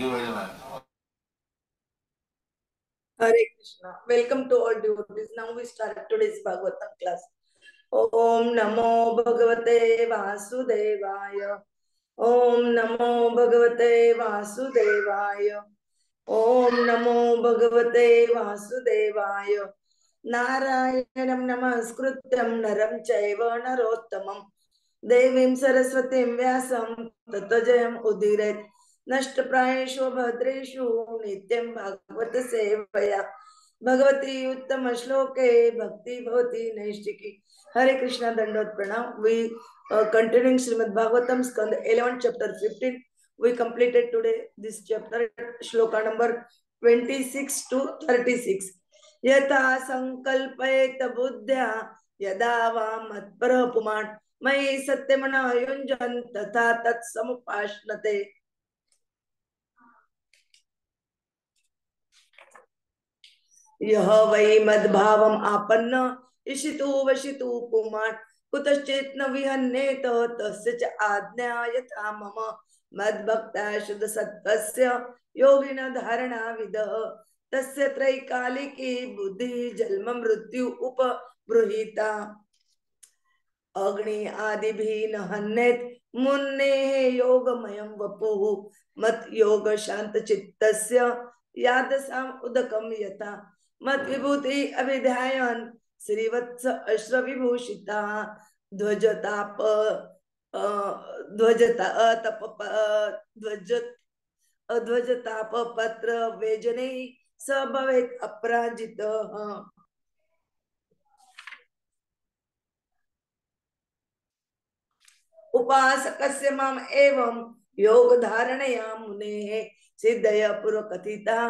you very much. Hare Krishna. Welcome to all devotees. Now we start today's Bhagavatam class. Om Namo Bhagavate Vasudevaya. Om Namo Bhagavate Vasudevaya. Om Namo Bhagavate Vasudevaya. Narayanam Namaskrutyam Naram Chaiva Narottamam Devim Saraswatim Vyasam Tatajayam Udiret Nashtaprayeshu Bhadreshu Nityam Bhagavata Sevaya Bhagavati Uttama Shloke Bhakti Bhavati Naishtiki. Hare Krishna Dandot Pranam. We continuing Srimad Bhagwatam Skand 11 chapter 15. We completed today this chapter shloka number 26 to 36. Yata sankalpayeta buddhya yada va matpara puman mai satyamana yunjan tatha tat samupashnate. यह वै मद्भावम आपन्न इशितु वशितु पुमान् कुतश्चित् न विहन्येत तस्य च आज्ञा यथा मम मद्भक्ता शुद्ध सत्त्वस्य योगिन धारणाविदः तस्य त्रैकालिकी बुद्धि जन्म मृत्यु उपबृहीता अग्नि आदिभिः न हन्येत् मुन्नेः योगमयं वपुः मत् योग शांत चित्तस्य यादसाम् उदकं यथा मत विभूति अभिध्यायन् श्रीवत्स अश्र विभूषिता ध्वजताप ध्वजताप पत्र वेजने स भवेत् अपराजितः. उपासकस्य माम एवं योग धारणया मुनेः सिद्धय पूर्व कथिता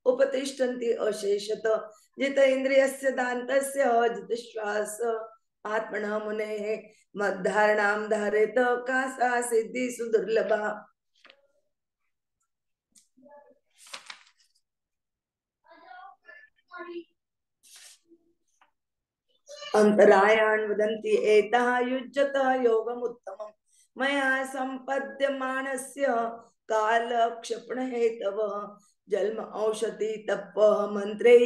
उपतिष्ठन्ति अशेषत जित इंद्रियस्य दान्तस्य जित श्वास आत्मना मुनेः मद्धारणां धारेत का सा सिद्धि सुदुर्लभा. अंतरायान् वदन्ति एतः युज्यतः योगमुत्तमम् मया सम्पद्यमानस्य कालक्षेपण हेतवः जन्म औषधि तपः मंत्रे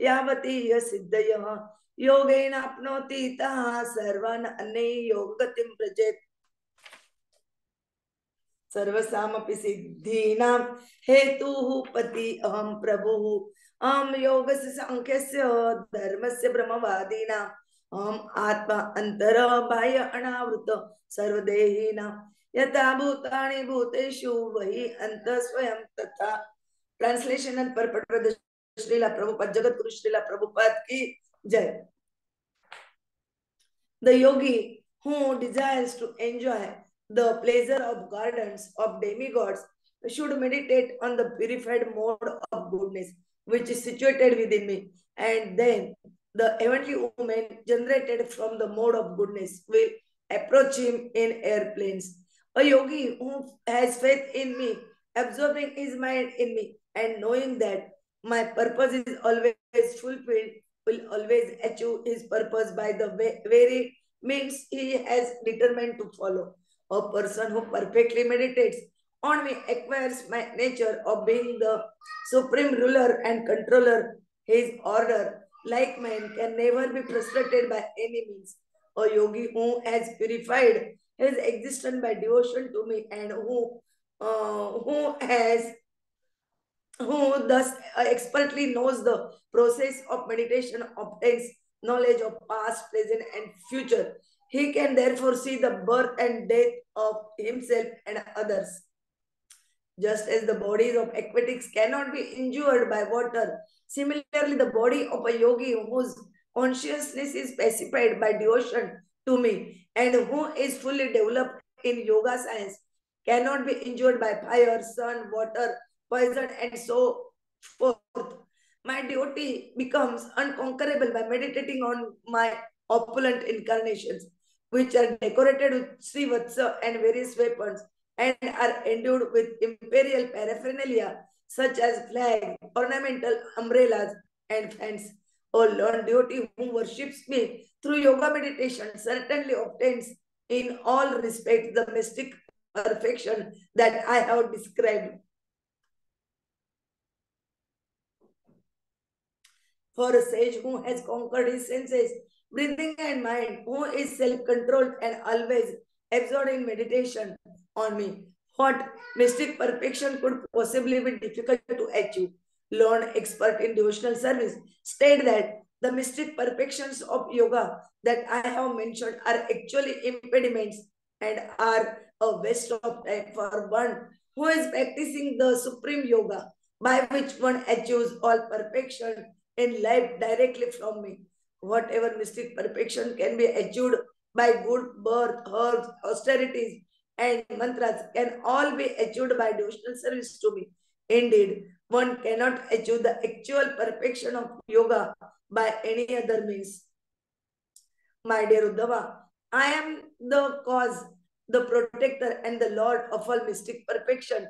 यावती सिद्धयः योगेन आप्नोति तः सर्वान् अन्ये योगगतिं व्रजेत्. सर्वसामपि सिद्धीनां हेतुः पति अहं प्रभुः अहं योगस्य सांख्यस्य धर्मस्य ब्रह्मवादीनां अहं आत्मा अंतर बाह्य अनावृत सर्वदेहिनां यथा भूतानि भूतेषु वही अंत स्वयं तथा. Translation and purport Srila Prabhupada जगत गुरु श्रीला प्रभुपाद की जय. The yogi who desires to enjoy the pleasure of gardens of demigods should meditate on the purified mode of goodness which is situated within me, and then the heavenly woman generated from the mode of goodness will approach him in airplanes. A yogi who has faith in me, absorbing his mind in me, and knowing that my purpose is always fulfilled, will always achieve his purpose by the very means he has determined to follow. A person who perfectly meditates on me acquires my nature of being the supreme ruler and controller. His order, like mine, can never be frustrated by any means. A yogi who has purified his existence by devotion to me and who thus expertly knows the process of meditation obtains knowledge of past, present, and future. He can therefore see the birth and death of himself and others. Just as the bodies of aquatics cannot be injured by water, similarly the body of a yogi whose consciousness is pacified by devotion to me and who is fully developed in yoga science cannot be injured by fire, sun, water, poison, and so forth. My devotee becomes unconquerable by meditating on my opulent incarnations, which are decorated with Srivatsa and various weapons, and are endued with imperial paraphernalia such as flag, ornamental umbrellas, and fans. O learned devotee who worships me through yoga meditation certainly obtains in all respects the mystic perfection that I have described. For a sage who has conquered his senses, breathing and mind, who is self-controlled and always absorbed in meditation on me, what mystic perfection could possibly be difficult to achieve? Learned expert in devotional service state that the mystic perfections of yoga that I have mentioned are actually impediments and are a waste of time for one who is practicing the supreme yoga by which one achieves all perfection in life directly from me. Whatever mystic perfection can be achieved by good birth, herbs, austerities, and mantras can all be achieved by devotional service to me. Indeed, one cannot achieve the actual perfection of yoga by any other means. My dear Uddhava, I am the cause, the protector, and the Lord of all mystic perfection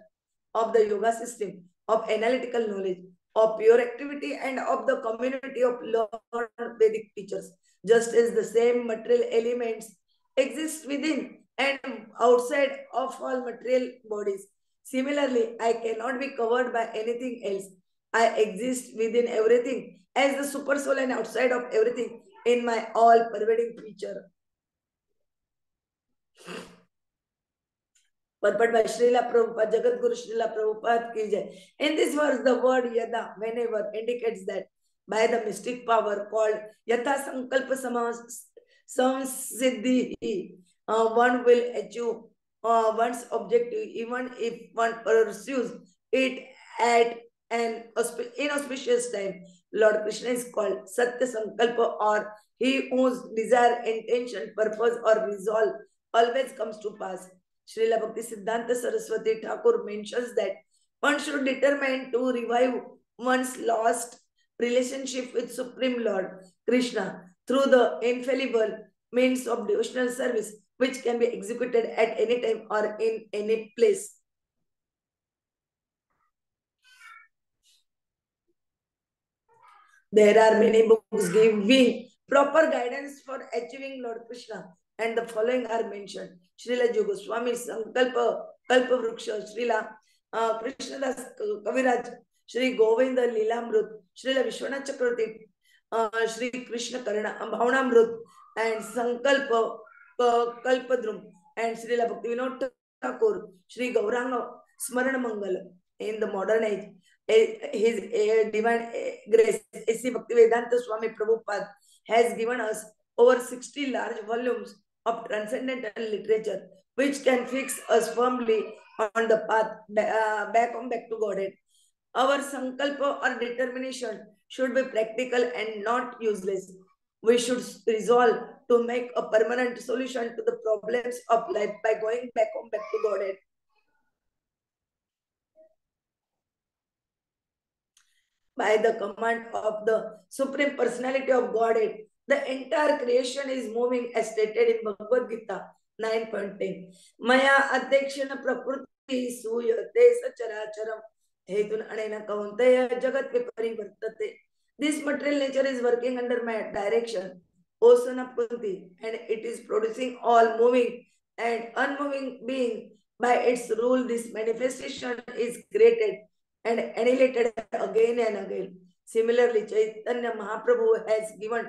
of the yoga system, of analytical knowledge, of pure activity, and of the community of learned Vedic teachers. Just as the same material elements exist within and outside of all material bodies. Similarly, I cannot be covered by anything else. I exist within everything as the super soul and outside of everything in my all pervading feature. Purport by Srila Prabhupada, Jagat Guru Srila Prabhupada ki jai. In this verse, the word yada, whenever, indicates that by the mystic power called yatha sankalpa samsiddhi, one will achieve one's objective even if one pursues it at an inauspicious time. Lord Krishna is called Satya Sankalpa, or he whose desire, intention, purpose, or resolve always comes to pass. Srila Bhakti Siddhanta Saraswati Thakur mentions that one should determine to revive one's lost relationship with Supreme Lord Krishna through the infallible means of devotional service, which can be executed at any time or in any place. There are many books giving proper guidance for achieving Lord Krishna, and the following are mentioned. Srila Jogoswami Sankalpa Kalpa Vriksha, Srila Krishnadas Kaviraj, Sri Govinda Lilamrut, Srila Vishwanath Chakravarti, Sri Krishna Karna Bhavanamrut, and Sankalpa Kalpadrum, and Srila Bhakti Vinod Thakur, Sri Gauranga Smarana Mangala. In the modern age, his divine grace, A.C. Bhaktivedanta Swami Prabhupada has given us over 60 large volumes of transcendental literature, which can fix us firmly on the path back to Godhead. Our sankalpa or determination should be practical and not useless. We should resolve to make a permanent solution to the problems of life by going back to Godhead. By the command of the Supreme Personality of Godhead, the entire creation is moving as stated in Bhagavad Gita 9.10. Maya adhekshana prakriti suyate sacharacharam hetun anena kaunteya jagat viparivartate. This material nature is working under my direction, O son of Kunti, and it is producing all moving and unmoving being. By its rule, this manifestation is created and annihilated again and again. Similarly, Chaitanya Mahaprabhu has given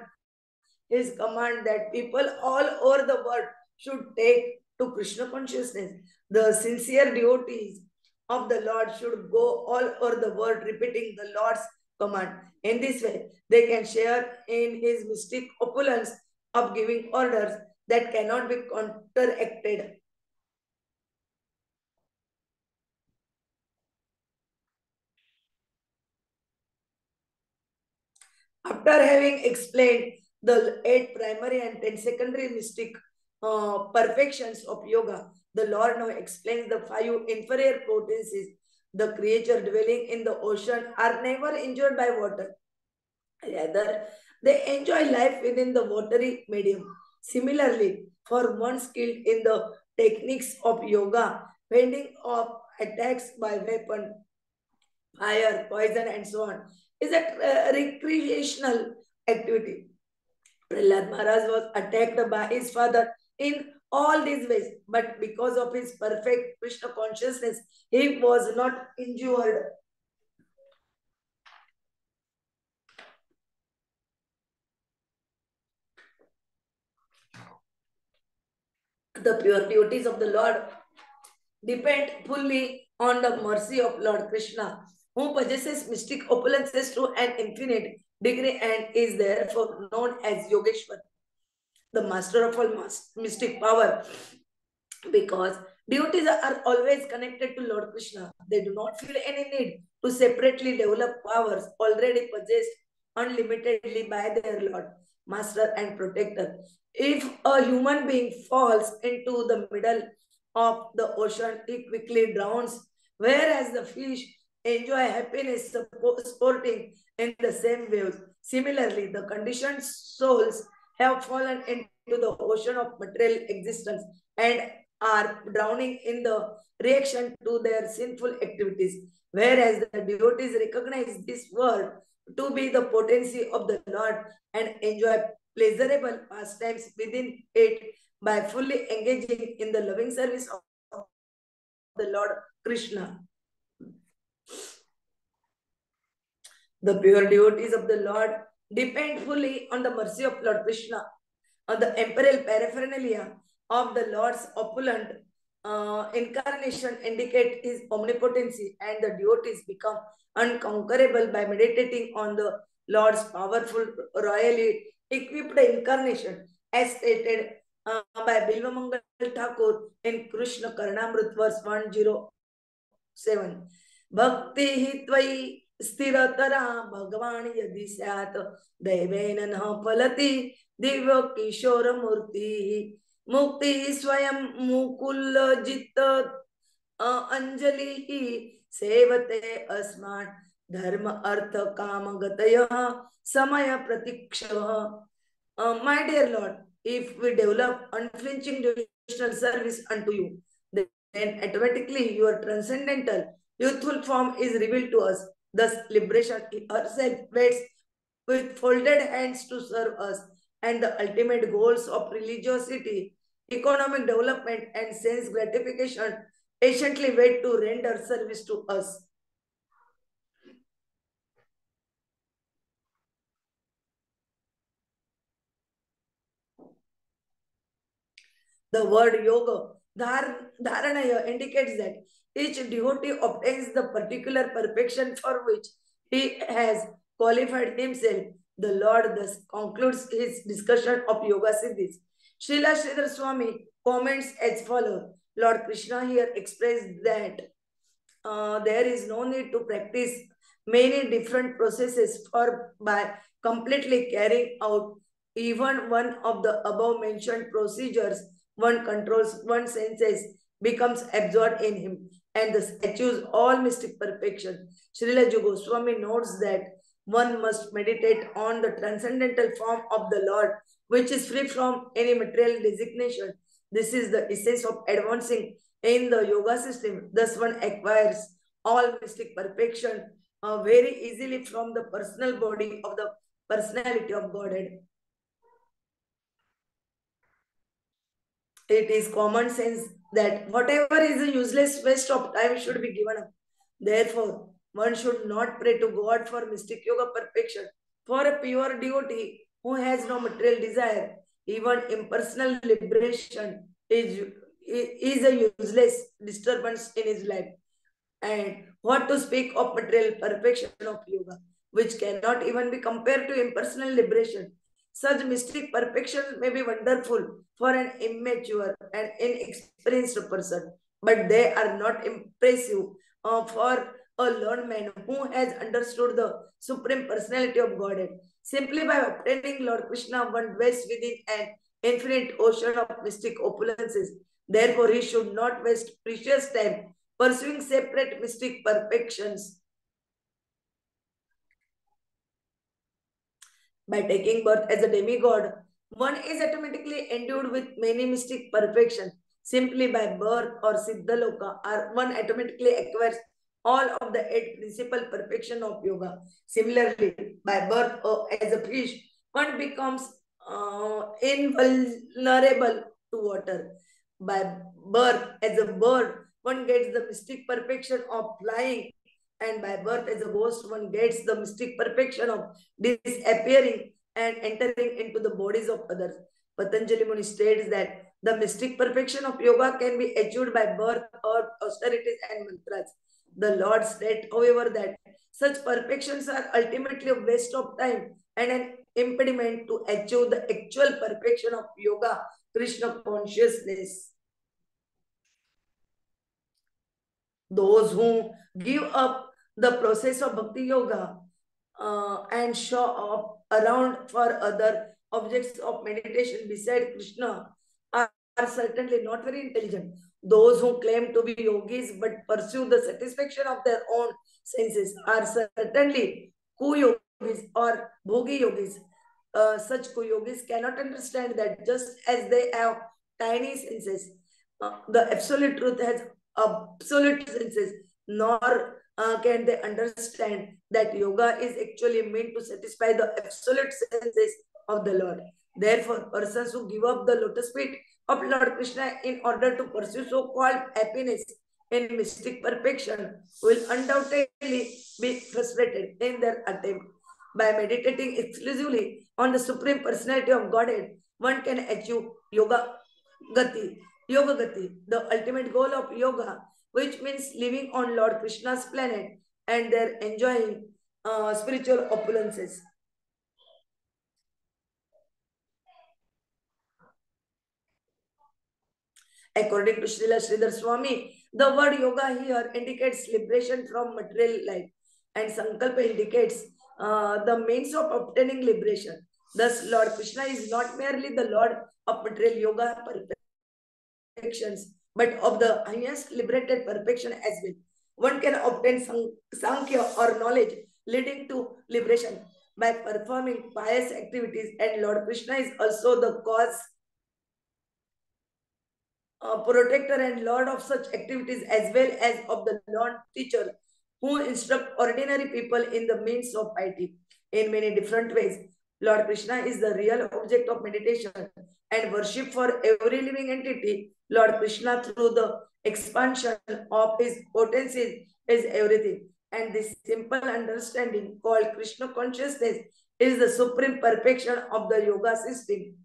his command that people all over the world should take to Krishna consciousness. The sincere devotees of the Lord should go all over the world repeating the Lord's command. In this way, they can share in his mystic opulence of giving orders that cannot be counteracted. After having explained the 8 primary and 10 secondary mystic perfections of yoga, the Lord now explains the 5 inferior potencies. The creature dwelling in the ocean are never injured by water. Rather, they enjoy life within the watery medium. Similarly, for one skilled in the techniques of yoga, fending off attacks by weapon, fire, poison, and so on, is a recreational activity. Prahlad Maharaj was attacked by his father in all these ways, but because of his perfect Krishna consciousness, he was not injured. The pure devotees of the Lord depend fully on the mercy of Lord Krishna, who possesses mystic opulences to an infinite degree and is therefore known as Yogeshwar, the master of all mystic power, because devotees are always connected to Lord Krishna. They do not feel any need to separately develop powers already possessed unlimitedly by their Lord, Master, and Protector. If a human being falls into the middle of the ocean, he quickly drowns, whereas the fish enjoy happiness sporting in the same waves. Similarly, the conditioned souls have fallen into the ocean of material existence and are drowning in the reaction to their sinful activities, whereas the devotees recognize this world to be the potency of the Lord and enjoy pleasurable pastimes within it by fully engaging in the loving service of the Lord Krishna. The pure devotees of the Lord depend fully on the mercy of Lord Krishna, on the imperial paraphernalia of the Lord's opulent incarnation indicate his omnipotency, and the devotees become unconquerable by meditating on the Lord's powerful, royally equipped incarnation, as stated by Bilvamangal Thakur in Krishna Karnamrut verse 107. भक्ति ही त्वयि स्थिरतरा भगवान यदि स्यात् दैवेन न फलति दिव्य किशोर मूर्ति मुक्ति स्वयं मुकुल जित अंजलि सेवते अस्मान् धर्म अर्थ काम गतयः समय प्रतीक्षः. My dear Lord, if we develop unflinching devotional service unto you, then automatically your transcendental youthful form is revealed to us. Thus, liberation herself waits with folded hands to serve us, and the ultimate goals of religiosity, economic development, and sense gratification patiently wait to render service to us. The word yoga, dharanaya, indicates that each devotee obtains the particular perfection for which he has qualified himself. The Lord thus concludes his discussion of yoga siddhis. Srila Sridhar Swami comments as follows. Lord Krishna here expressed that there is no need to practice many different processes for by completely carrying out even one of the above mentioned procedures. One controls one senses, becomes absorbed in him, and thus achieves all mystic perfection. Srila Goswami notes that one must meditate on the transcendental form of the Lord, which is free from any material designation. This is the essence of advancing in the yoga system. Thus, one acquires all mystic perfection very easily from the personal body of the personality of Godhead. It is common sense that whatever is a useless waste of time should be given up. Therefore, one should not pray to God for mystic yoga perfection. For a pure devotee who has no material desire, even impersonal liberation is a useless disturbance in his life. And what to speak of material perfection of yoga, which cannot even be compared to impersonal liberation. Such mystic perfection may be wonderful for an immature and inexperienced person, but they are not impressive for a learned man who has understood the supreme personality of Godhead. Simply by obtaining Lord Krishna, one dwells within an infinite ocean of mystic opulences. Therefore, he should not waste precious time pursuing separate mystic perfections. By taking birth as a demigod, one is automatically endued with many mystic perfections. Simply by birth or Siddhaloka, or one automatically acquires all of the 8 principal perfection of yoga. Similarly, by birth as a fish, one becomes invulnerable to water. By birth as a bird, one gets the mystic perfection of flying, and by birth as a ghost, one gets the mystic perfection of disappearing and entering into the bodies of others. Patanjali Muni states that The mystic perfection of yoga can be achieved by birth or austerities and mantras. The Lord said, however, that such perfections are ultimately a waste of time and an impediment to achieve the actual perfection of yoga, Krishna consciousness. Those who give up the process of bhakti yoga and show off around for other objects of meditation beside Krishna are certainly not very intelligent. Those who claim to be yogis but pursue the satisfaction of their own senses are certainly kuyogis or bhogi yogis. Such kuyogis cannot understand that just as they have tiny senses, the absolute truth has absolute senses, nor can they understand that yoga is actually meant to satisfy the absolute senses of the Lord. Therefore, persons who give up the lotus feet of Lord Krishna in order to pursue so-called happiness in mystic perfection will undoubtedly be frustrated in their attempt. By meditating exclusively on the Supreme Personality of Godhead, one can achieve gati, yoga gati, the ultimate goal of yoga, which means living on Lord Krishna's planet and there enjoying spiritual opulences. According to Srila Sridhar Swami, the word yoga here indicates liberation from material life, and Sankalpa indicates the means of obtaining liberation. Thus, Lord Krishna is not merely the Lord of material yoga perfections, but of the highest liberated perfection as well. One can obtain Sankhya or knowledge leading to liberation by performing pious activities, and Lord Krishna is also the cause, protector and lord of such activities as well as of the Lord teacher who instruct ordinary people in the means of piety in many different ways. Lord Krishna is the real object of meditation and worship for every living entity. Lord Krishna, through the expansion of his potencies, is everything. And this simple understanding called Krishna consciousness is the supreme perfection of the yoga system.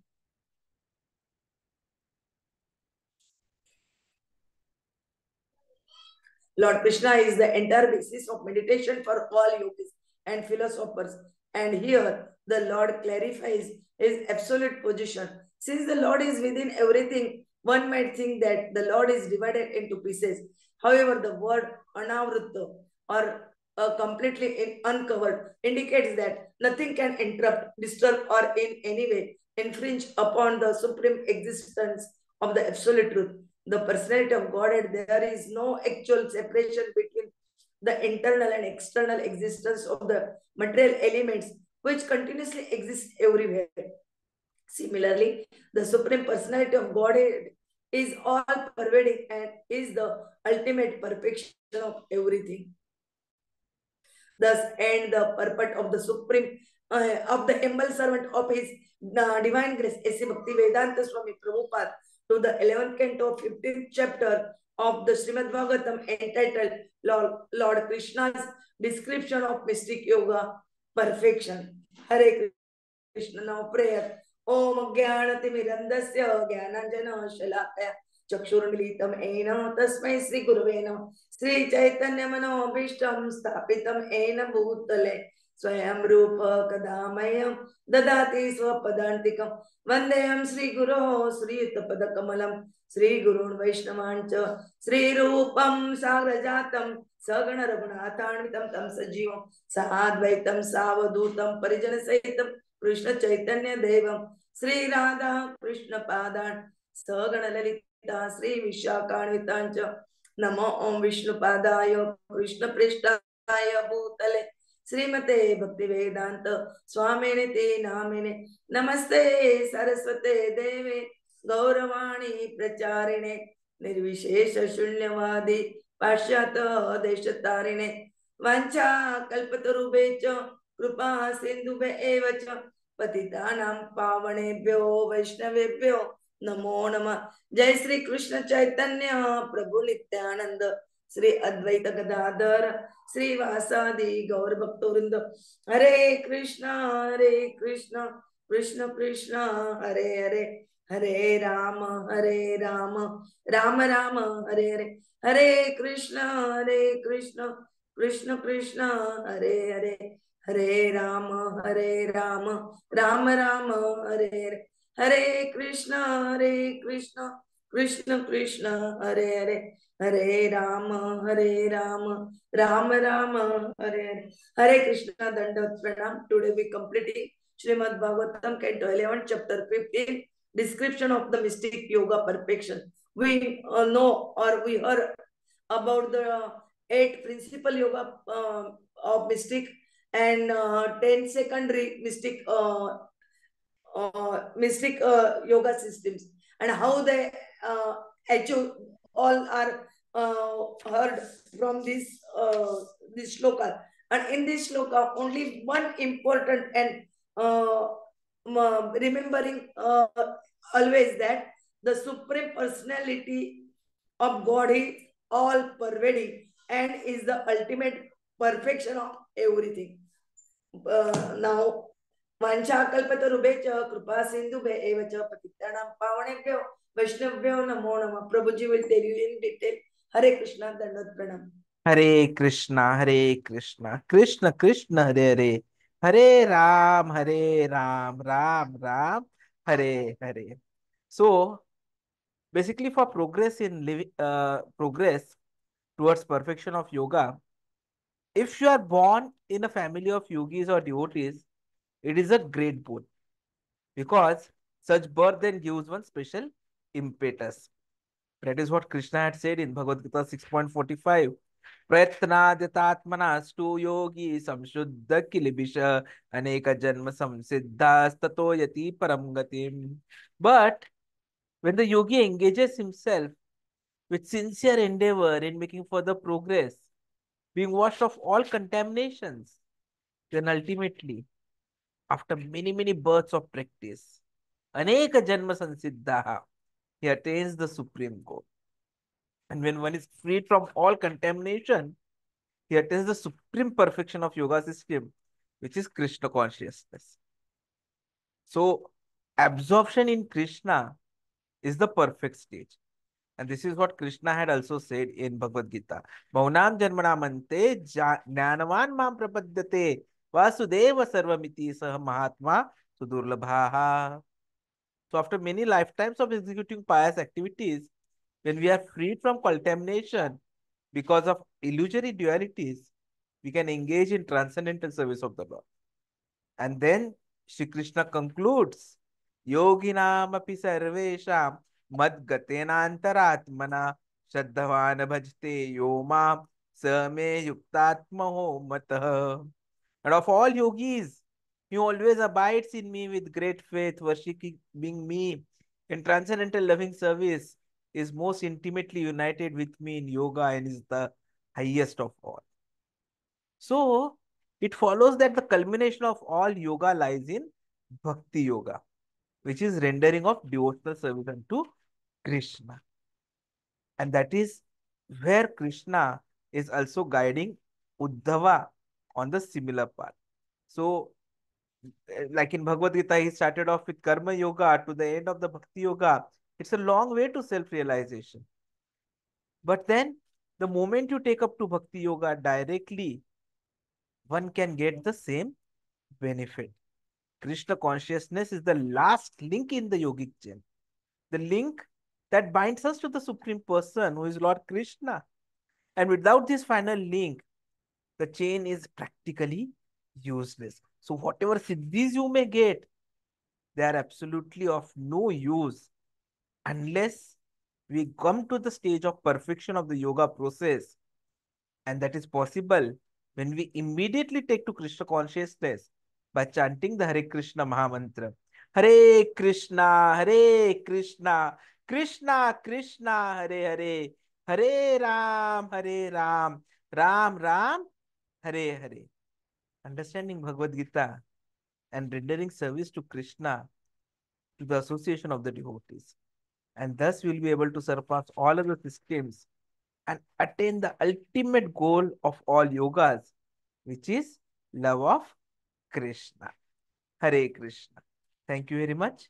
Lord Krishna is the entire basis of meditation for all yogis and philosophers. And here the Lord clarifies his absolute position. Since the Lord is within everything, one might think that the Lord is divided into pieces. However, the word anavrutta or completely uncovered indicates that nothing can interrupt, disturb, or in any way infringe upon the supreme existence of the absolute truth, the personality of Godhead. There is no actual separation between the internal and external existence of the material elements which continuously exist everywhere. Similarly, the Supreme Personality of Godhead is all pervading and is the ultimate perfection of everything. Thus, and the purport of the Supreme, of the humble servant of His Divine Grace, A.C. Bhakti Vedanta Swami Prabhupada, to the 11th canto, 15th chapter of the Srimad Bhagwatam, entitled Lord Krishna's Description of Mystic Yoga Perfection. Hare Krishna. Now prayer. Om Jnanatimirandasya Jnananjana Shalakaya Chakshurmilitam Ena Tasmai Sri Gurave Namaः. Sri Chaitanya Manobhishtam Sthapitam Ena Bhutale Swayam Rupa Kadamayam Dadati Swapadantikam Vandeyam Sri Guru Sri Tapadakamalam Sri Gurun Vaishnavancha Sri Rupam Sagrajatam Sagana Raghunathanvitam Tam Sajivam Sahadvaitam Savadutam Parijana Sahitam Krishna Chaitanya Devam Sri Radha Krishna Padan Sagana Lalita Sri Vishakhanvitancha Namo Om Vishnu Padaya Krishna Prishtaya Bhutale Srimate Bhakti Vedanta Swaminiti Namine Namaste Saraswate Deve Gauravani Pracharine Nirvishesha Shunyavadi Pashyata Deshatarine Vancha Kalpatarubecha Kripa Sindhube Evacha Patitanam Pavanebhyo Vaishnavebhyo Namo Namah. Jai Sri Krishna Chaitanya Prabhu Nityananda Sri Advaita Gadadhar Sri Vasadi Gaur Bhaktorinda. Hare Krishna Krishna Krishna Hare Hare Hare Rama, Rama Rama, Hare Hare, Hare Krishna, Krishna Krishna, Hare Hare, Hare Rama, Rama Rama, Hare Hare, Hare Krishna, Krishna Krishna, Hare Hare, Hare Rama, Rama Rama, Hare Hare. Hare Krishna, Dandavat Pranam. Today we completing Srimad Bhagwatam, Canto 11, Chapter 15, description of the mystic yoga perfection. We know or we heard about the 8 principal yoga of mystic and 10 secondary mystic yoga systems, and how they achieve all are heard from this shloka. And in this shloka, only one important and remembering always that the supreme personality of God is all pervading and is the ultimate perfection of everything. Now, Vanchakalpatarubecha, Krupa Sindhube, Evacha, Patitanam, Pavanebhyo, Vaishnavyo, Namo Nama. Prabhuji will tell you in detail. Hare Krishna, Dandavat Pranam. Hare Krishna, Krishna Krishna, Hare Hare, Hare Ram, Ram Ram, Hare Hare. So basically, for progress in living, progress towards perfection of yoga, if you are born in a family of yogis or devotees, it is a great boon because such birth then gives one special impetus. That is what Krishna had said in Bhagavad Gita 6.45. Prayatnadyatatmanastu yogi samshuddha kilibisha aneka janma samsiddhastato yati param gatim. But when the yogi engages himself with sincere endeavor in making further progress, being washed of all contaminations, then ultimately, after many births of practice, aneka janma sansiddha, he attains the supreme goal. And when one is freed from all contamination, he attains the supreme perfection of yoga system, which is Krishna consciousness. So, absorption in Krishna is the perfect stage. And this is what Krishna had also said in Bhagavad Gita. Maunam janmanamante jnanavan mam prapadyate vasudeva sarvamiti sah mahatma sudurlabhaha. So after many lifetimes of executing pious activities, when we are freed from contamination because of illusory dualities, we can engage in transcendental service of the Lord. And then Shri Krishna concludes, Yoginam api sarvesham mad gatenantaratmana shraddhavan bhajte yoma same yuktatmaho matah. And of all yogis, he always abides in me with great faith, worshipping me in transcendental loving service, is most intimately united with me in yoga and is the highest of all. So, it follows that the culmination of all yoga lies in Bhakti Yoga, which is rendering of devotional service unto Krishna. And that is where Krishna is also guiding Uddhava on the similar path. So, like in Bhagavad Gita, he started off with Karma Yoga to the end of the Bhakti Yoga. It's a long way to self realization. But then, the moment you take up to Bhakti Yoga directly, one can get the same benefit. Krishna consciousness is the last link in the yogic chain, the link that binds us to the Supreme Person who is Lord Krishna. And without this final link, the chain is practically useless. So, whatever siddhis you may get, they are absolutely of no use unless we come to the stage of perfection of the yoga process. And that is possible when we immediately take to Krishna consciousness by chanting the Hare Krishna Mahamantra. Hare Krishna, Krishna Krishna, Hare Hare, Hare Ram, Ram Ram, Hare Hare. Understanding Bhagavad Gita and rendering service to Krishna to the association of the devotees. And thus we'll be able to surpass all of the systems and attain the ultimate goal of all yogas, which is love of Krishna. Hare Krishna. Thank you very much.